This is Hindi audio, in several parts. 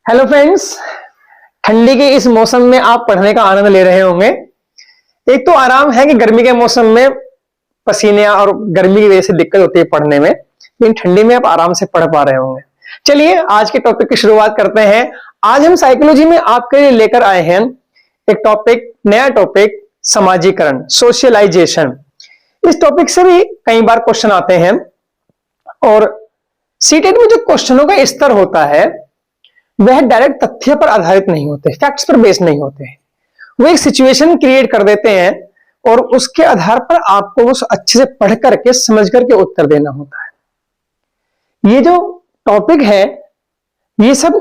Hello friends. ठंडी के इस मौसम में आप पढ़ने का आनंद ले रहे होंगे। एक तो आराम है कि गर्मी के मौसम में पसीने और गर्मी की वजह से दिक्कत होती है पढ़ने में, लेकिन ठंडी में आप आराम से पढ़ पा रहे होंगे। चलिए आज के टॉपिक की शुरुआत करते हैं। आज हम साइकोलॉजी में आपके लिए लेकर आए हैं एक टॉपिक, नया टॉपिक, समाजीकरण, सोशलाइजेशन। इस टॉपिक से भी कई बार क्वेश्चन आते हैं और सीटेट में जो क्वेश्चनों का स्तर होता है वह डायरेक्ट तथ्य पर आधारित नहीं होते, फैक्ट्स पर बेस्ड नहीं होते। वो एक सिचुएशन क्रिएट कर देते हैं और उसके आधार पर आपको वो अच्छे से पढ़ करके समझ करके उत्तर देना होता है। ये जो टॉपिक है ये सब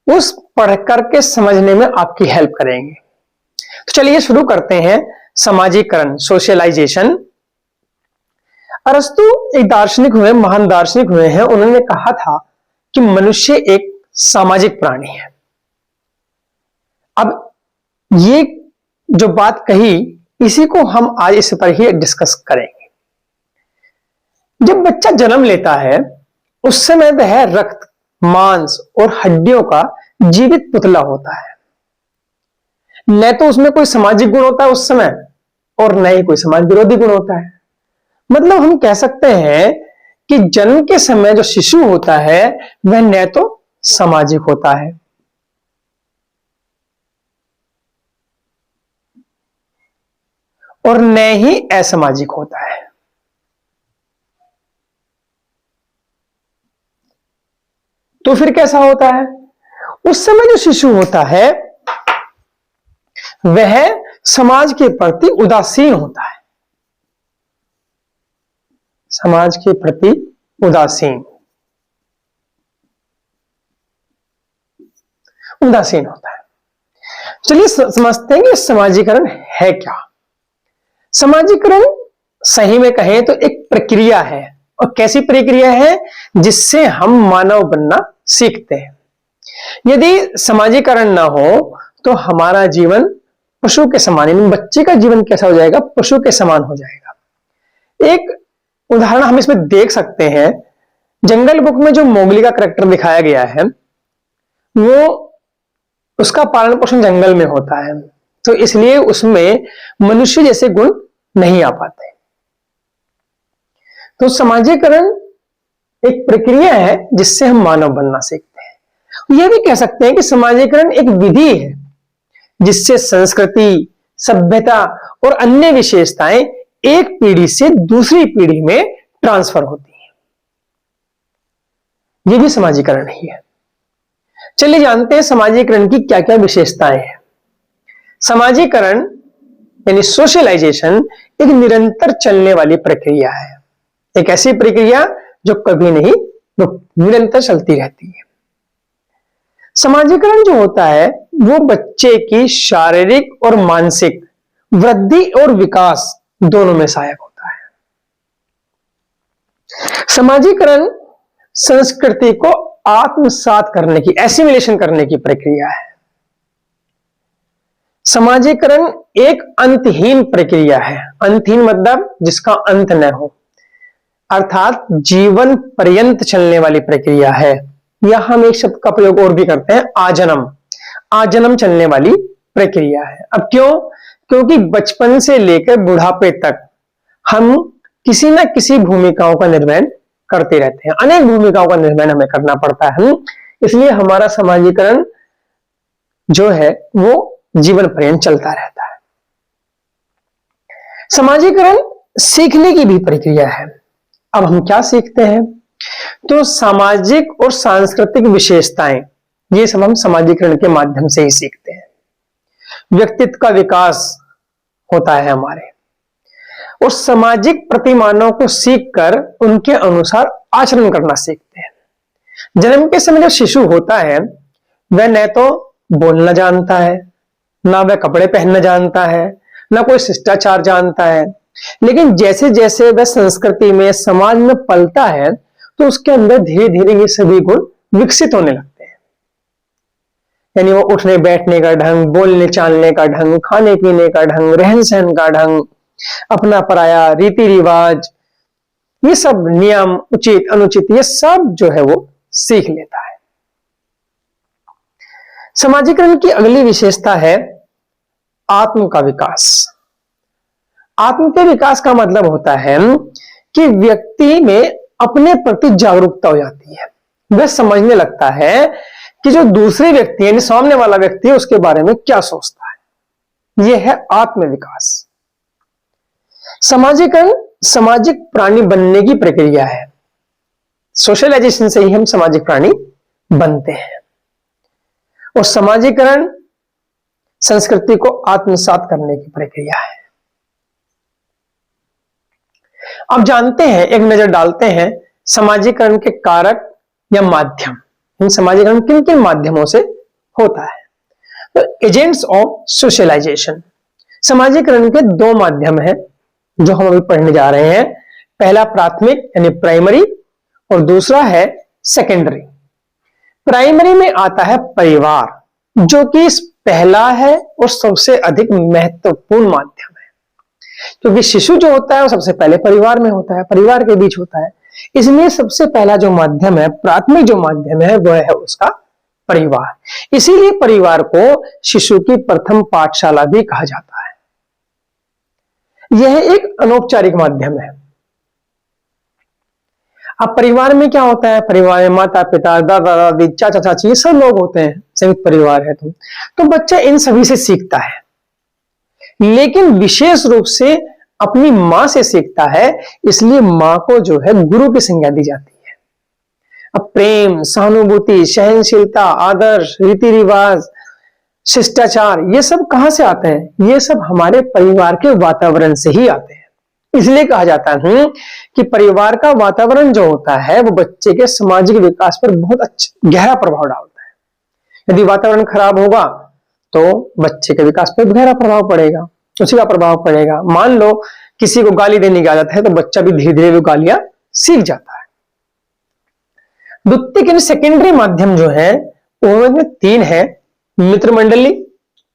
उस पढ़ करके समझने में आपकी हेल्प करेंगे। तो चलिए शुरू करते हैं। समाजीकरण, सोशलाइजेशन। अरस्तु एक दार्शनिक हुए, महान दार्शनिक हुए हैं। उन्होंने कहा था कि मनुष्य एक सामाजिक प्राणी है। अब ये जो बात कही इसी को हम आज इस पर ही डिस्कस करेंगे। जब बच्चा जन्म लेता है उस समय वह रक्त, मांस और हड्डियों का जीवित पुतला होता है। न तो उसमें कोई सामाजिक गुण होता है उस समय और न ही कोई समाज विरोधी गुण होता है। मतलब हम कह सकते हैं कि जन्म के समय जो शिशु होता है वह न तो सामाजिक होता है और न ही असामाजिक होता है। तो फिर कैसा होता है? उस समय जो शिशु होता है वह समाज के प्रति उदासीन होता है। समाज के प्रति उदासीन होता है। चलिए समझते हैं कि समाजीकरण है क्या। समाजीकरण सही में कहें तो एक प्रक्रिया है। और कैसी प्रक्रिया है? जिससे हम मानव बनना सीखते हैं। यदि समाजीकरण ना हो तो हमारा जीवन पशु के समान, यानी बच्चे का जीवन कैसा हो जाएगा? पशु के समान हो जाएगा। एक उदाहरण हम इसमें देख सकते हैं। जंगल बुक में जो मोगली का करैक्टर दिखाया गया है वो उसका पालन पोषण जंगल में होता है, तो इसलिए उसमें मनुष्य जैसे गुण नहीं आ पाते। तो समाजीकरण एक प्रक्रिया है जिससे हम मानव बनना सीखते हैं। यह भी कह सकते हैं कि समाजीकरण एक विधि है जिससे संस्कृति, सभ्यता और अन्य विशेषताएं एक पीढ़ी से दूसरी पीढ़ी में ट्रांसफर होती हैं। यह भी समाजीकरण ही है। चलिए जानते हैं समाजीकरण की क्या क्या विशेषताएं हैं। समाजीकरण यानी सोशलाइजेशन एक निरंतर चलने वाली प्रक्रिया है। एक ऐसी प्रक्रिया जो कभी नहीं, निरंतर चलती रहती है। समाजीकरण जो होता है वो बच्चे की शारीरिक और मानसिक वृद्धि और विकास दोनों में सहायक होता है। समाजीकरण संस्कृति को आत्मसात करने की, एसिमिलेशन करने की प्रक्रिया है। समाजीकरण एक अंतहीन प्रक्रिया है। अंतहीन मतलब जिसका अंत न हो, अर्थात जीवन पर्यंत चलने वाली प्रक्रिया है। या हम एक शब्द का प्रयोग और भी करते हैं, आजन्म। आजन्म चलने वाली प्रक्रिया है। अब क्यों? क्योंकि बचपन से लेकर बुढ़ापे तक हम किसी न किसी भूमिकाओं का निर्वहन करते रहते हैं। अनेक भूमिकाओं का निर्वहन हमें करना पड़ता है। इसलिए हमारा समाजीकरण जो है वो जीवन पर्यंत चलता रहता है। समाजीकरण सीखने की भी प्रक्रिया है। अब हम क्या सीखते हैं? तो सामाजिक और सांस्कृतिक विशेषताएं, ये सब हम समाजीकरण के माध्यम से ही सीखते हैं। व्यक्तित्व का विकास होता है हमारे, और सामाजिक प्रतिमानों को सीखकर उनके अनुसार आचरण करना सीखते हैं। जन्म के समय जो शिशु होता है वह न तो बोलना जानता है, ना वह कपड़े पहनना जानता है, ना कोई शिष्टाचार जानता है। लेकिन जैसे जैसे वह संस्कृति में, समाज में पलता है तो उसके अंदर धीरे धीरे ये सभी गुण विकसित होने लगते हैं। यानी वो उठने बैठने का ढंग, बोलने चालने का ढंग, खाने पीने का ढंग, रहन सहन का ढंग, अपना पराया, रीति रिवाज, ये सब नियम, उचित अनुचित, ये सब जो है वो सीख लेता है। समाजीकरण की अगली विशेषता है आत्म का विकास। आत्म के विकास का मतलब होता है कि व्यक्ति में अपने प्रति जागरूकता हो जाती है। वह समझने लगता है कि जो दूसरे व्यक्ति यानी सामने वाला व्यक्ति है उसके बारे में क्या सोचता है। यह है आत्म विकास। समाजीकरण सामाजिक प्राणी बनने की प्रक्रिया है। सोशलाइजेशन से ही हम सामाजिक प्राणी बनते हैं। और समाजीकरण संस्कृति को आत्मसात करने की प्रक्रिया है। अब जानते हैं, एक नजर डालते हैं समाजीकरण के कारक या माध्यम। इन समाजीकरण किन किन माध्यमों से होता है। तो एजेंट्स ऑफ सोशलाइजेशन, समाजीकरण के दो माध्यम हैं जो हम अभी पढ़ने जा रहे हैं। पहला प्राथमिक यानी प्राइमरी और दूसरा है सेकेंडरी। प्राइमरी में आता है परिवार, जो कि पहला है और सबसे अधिक महत्वपूर्ण माध्यम है, क्योंकि शिशु जो होता है वो सबसे पहले परिवार में होता है, परिवार के बीच होता है। इसलिए सबसे पहला जो माध्यम है, प्राथमिक जो माध्यम है, वह है उसका परिवार। इसीलिए परिवार को शिशु की प्रथम पाठशाला भी कहा जाता है। यह एक अनौपचारिक माध्यम है। अब परिवार में क्या होता है, परिवार में माता पिता, दादा दादी, चाचा चाची, ये सब लोग होते हैं, संयुक्त परिवार है। तो बच्चा इन सभी से सीखता है, लेकिन विशेष रूप से अपनी मां से सीखता है। इसलिए मां को जो है गुरु की संज्ञा दी जाती है। अब प्रेम, सहानुभूति, सहनशीलता, आदर्श, रीति रिवाज, शिष्टाचार, ये सब कहां से आते हैं? ये सब हमारे परिवार के वातावरण से ही आते हैं। इसलिए कहा जाता है कि परिवार का वातावरण जो होता है वो बच्चे के सामाजिक विकास पर बहुत अच्छा गहरा प्रभाव डालता है। यदि वातावरण खराब होगा तो बच्चे के विकास पर गहरा प्रभाव पड़ेगा, उसी का प्रभाव पड़ेगा। मान लो किसी को गाली देने की आदत है तो बच्चा भी धीरे धीरे वो गालियां सीख जाता है। द्वितीयक यानी सेकेंडरी माध्यम जो है वो तीन है: मित्र मंडली,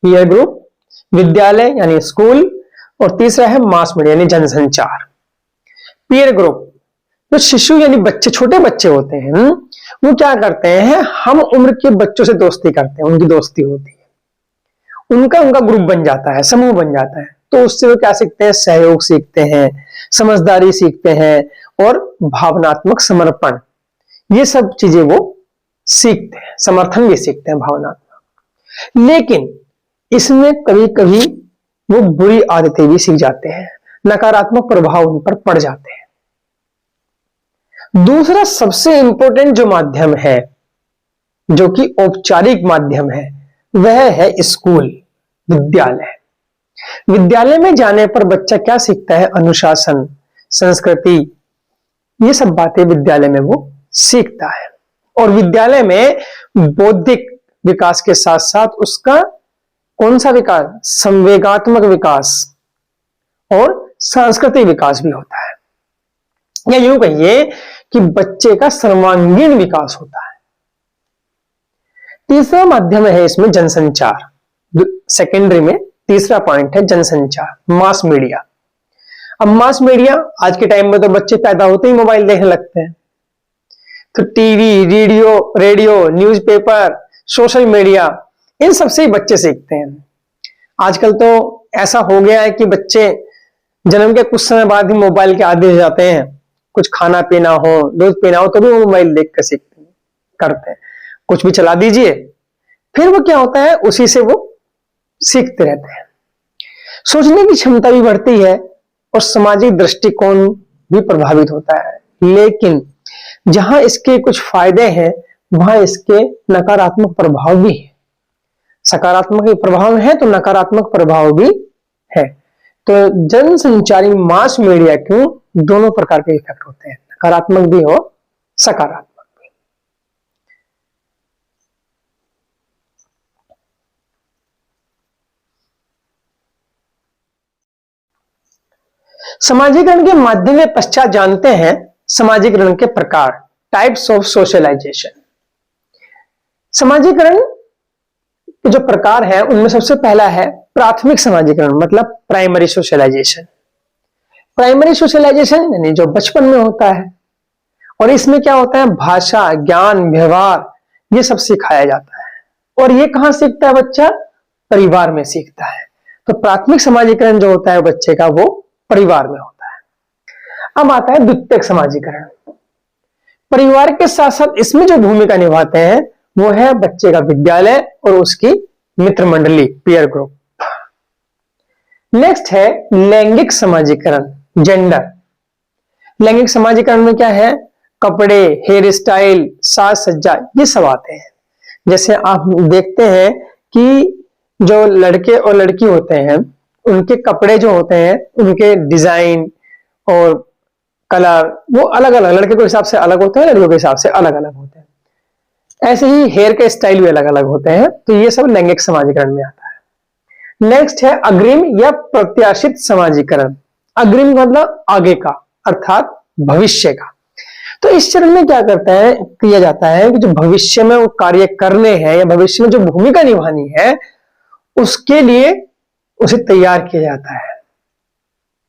पीयर ग्रुप, विद्यालय यानी स्कूल, और तीसरा है मास मीडिया यानी जनसंचार। पीयर ग्रुप, जो शिशु यानी बच्चे, छोटे बच्चे होते हैं, वो क्या करते हैं, हम उम्र के बच्चों से दोस्ती करते हैं, उनकी दोस्ती होती है, उनका ग्रुप बन जाता है, समूह बन जाता है। तो उससे वो क्या सीखते हैं, सहयोग सीखते हैं, समझदारी सीखते हैं और भावनात्मक समर्पण, ये सब चीजें वो सीखते हैं। समर्थन भी सीखते हैं भावनात्मक। लेकिन इसमें कभी कभी वो बुरी आदतें भी सीख जाते हैं, नकारात्मक प्रभाव उन पर पड़ जाते हैं। दूसरा सबसे इंपॉर्टेंट जो माध्यम है, जो कि औपचारिक माध्यम है, वह है स्कूल, विद्यालय। विद्यालय में जाने पर बच्चा क्या सीखता है, अनुशासन, संस्कृति, ये सब बातें विद्यालय में वो सीखता है। और विद्यालय में बौद्धिक विकास के साथ साथ उसका कौन सा विकास, संवेगात्मक विकास और सांस्कृतिक विकास भी होता है, या यूं कहिए कि बच्चे का सर्वांगीण विकास होता है। तीसरा माध्यम है इसमें जनसंचार। सेकेंडरी में तीसरा पॉइंट है जनसंचार, मास मीडिया। अब मास मीडिया, आज के टाइम में तो बच्चे पैदा होते ही मोबाइल देखने लगते हैं, तो TV, radio, newspaper, social media, इन सबसे ही बच्चे सीखते हैं। आजकल तो ऐसा हो गया है कि बच्चे जन्म के कुछ समय बाद ही मोबाइल के आदी हो जाते हैं। कुछ खाना पीना हो, दूध पीना हो, तो भी वो मोबाइल देख कर सीखते करते हैं। कुछ भी चला दीजिए, फिर वो क्या होता है, उसी से वो सीखते रहते हैं। सोचने की क्षमता भी बढ़ती है और सामाजिक दृष्टिकोण भी प्रभावित होता है। लेकिन जहां इसके कुछ फायदे हैं वहां इसके नकारात्मक प्रभाव भी है। सकारात्मक प्रभाव है तो नकारात्मक प्रभाव भी है। तो जनसंचारी मास मीडिया क्यों, दोनों प्रकार के इफेक्ट होते हैं, नकारात्मक भी हो, सकारात्मक भी। समाजीकरण के माध्यम के पश्चात जानते हैं समाजीकरण के प्रकार, टाइप्स ऑफ सोशलाइजेशन। समाजीकरण के जो प्रकार है उनमें सबसे पहला है प्राथमिक समाजीकरण, मतलब प्राइमरी सोशलाइजेशन। प्राइमरी सोशलाइजेशन यानी जो बचपन में होता है, और इसमें क्या होता है, भाषा, ज्ञान, व्यवहार, ये सब सिखाया जाता है। और ये कहां सीखता है बच्चा? परिवार में सीखता है। तो प्राथमिक समाजीकरण जो होता है बच्चे का, वो परिवार में होता है। अब आता है द्वितीयक समाजीकरण। परिवार के साथ साथ इसमें जो भूमिका निभाते हैं वो है बच्चे का विद्यालय और उसकी मित्र मंडली, पीयर ग्रुप। नेक्स्ट है लैंगिक समाजीकरण, जेंडर। लैंगिक समाजीकरण में क्या है? कपड़े, हेयर स्टाइल, साज सज्जा, ये सब आते हैं। जैसे आप देखते हैं कि जो लड़के और लड़की होते हैं उनके कपड़े जो होते हैं, उनके डिजाइन और कलर वो अलग अलग, लड़के के हिसाब से अलग होते हैं, लड़कियों के हिसाब से अलग अलग होते हैं। ऐसे ही हेयर के स्टाइल भी अलग अलग होते हैं। तो ये सब लैंगिक समाजीकरण में आता है। नेक्स्ट है अग्रिम या प्रत्याशित समाजीकरण। अग्रिम मतलब आगे का, अर्थात भविष्य का। तो इस चरण में क्या किया जाता है कि जो भविष्य में वो कार्य करने हैं या भविष्य में जो भूमिका निभानी है उसके लिए उसे तैयार किया जाता है।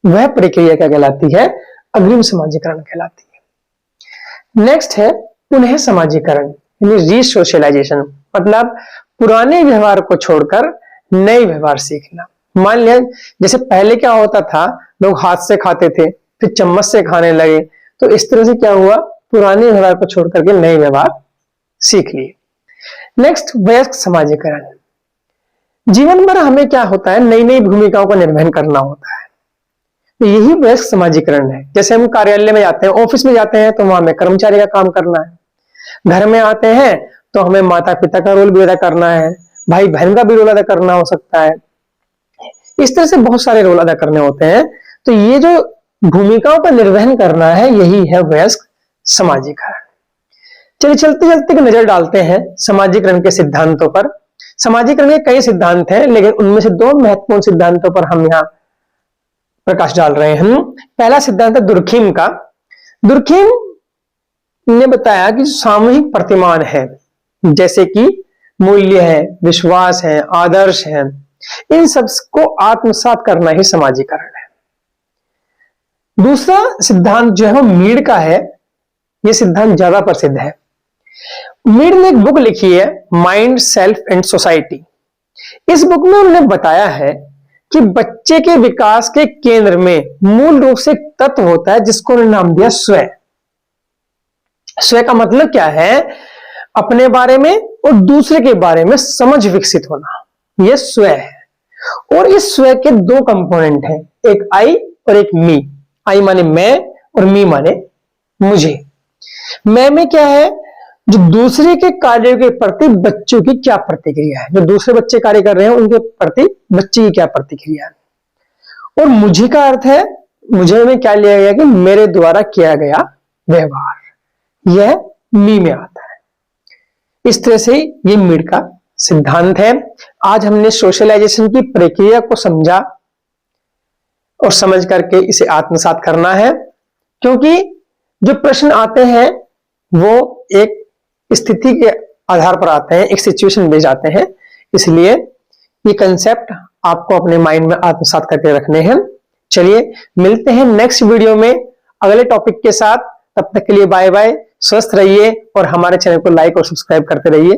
वह प्रक्रिया क्या कहलाती है? अग्रिम समाजीकरण कहलाती है। नेक्स्ट है पुनः समाजीकरण, यानी रीसोशलाइजेशन, मतलब पुराने व्यवहार को छोड़कर नए व्यवहार सीखना। मान लिया जैसे पहले क्या होता था, लोग हाथ से खाते थे, फिर चम्मच से खाने लगे। तो इस तरह से क्या हुआ, पुराने व्यवहार को छोड़ करके नए व्यवहार सीख लिए। नेक्स्ट वयस्क समाजीकरण। जीवन भर हमें क्या होता है, नई नई भूमिकाओं का निर्वहन करना होता है। तो यही वयस्क समाजीकरण है। जैसे हम कार्यालय में जाते हैं, ऑफिस में जाते हैं तो वहां हमें कर्मचारी का काम करना है। घर में आते हैं तो हमें माता पिता का रोल भी अदा करना है, भाई बहन का भी रोल अदा करना हो सकता है। इस तरह से बहुत सारे रोल अदा करने होते हैं। तो ये जो भूमिकाओं का निर्वहन करना है यही है वयस्क समाजीकरण। चलिए चलते चलते नजर डालते हैं समाजीकरण के सिद्धांतों पर। समाजीकरण के कई सिद्धांत हैं, लेकिन उनमें से दो महत्वपूर्ण सिद्धांतों पर हम यहाँ प्रकाश डाल रहे हैं। पहला सिद्धांत है दुर्खिम का। दुर्खिम ने बताया कि सामूहिक प्रतिमान है, जैसे कि मूल्य है, विश्वास है, आदर्श है, इन सब को आत्मसात करना ही समाजीकरण है। दूसरा सिद्धांत जो है वो मीड का है। यह सिद्धांत ज्यादा प्रसिद्ध है। मीड ने एक बुक लिखी है, माइंड, सेल्फ एंड सोसाइटी। इस बुक में उन्होंने बताया है कि बच्चे के विकास के केंद्र में मूल रूप से एक तत्व होता है जिसको उन्होंने नाम दिया स्व। स्व का मतलब क्या है? अपने बारे में और दूसरे के बारे में समझ विकसित होना, यह स्व है। और इस स्व के दो कंपोनेंट हैं, एक आई और एक मी। आई माने मैं और मी माने मुझे। मैं में क्या है? जो दूसरे के कार्य के प्रति बच्चों की क्या प्रतिक्रिया है, जो दूसरे बच्चे कार्य कर रहे हैं उनके प्रति बच्चे की क्या प्रतिक्रिया है। और मुझे का अर्थ है, मुझे में क्या लिया गया कि मेरे द्वारा किया गया व्यवहार, यह मी में आता है। इस तरह से ये मीड का सिद्धांत है। आज हमने सोशलाइजेशन की प्रक्रिया को समझा और समझ करके इसे आत्मसात करना है, क्योंकि जो प्रश्न आते हैं वो एक स्थिति के आधार पर आते हैं, एक सिचुएशन बेस्ड आते हैं। इसलिए ये कंसेप्ट आपको अपने माइंड में आत्मसात करके रखने हैं। चलिए मिलते हैं नेक्स्ट वीडियो में अगले टॉपिक के साथ। तब तक के लिए बाय बाय, स्वस्थ रहिए और हमारे चैनल को लाइक और सब्सक्राइब करते रहिए।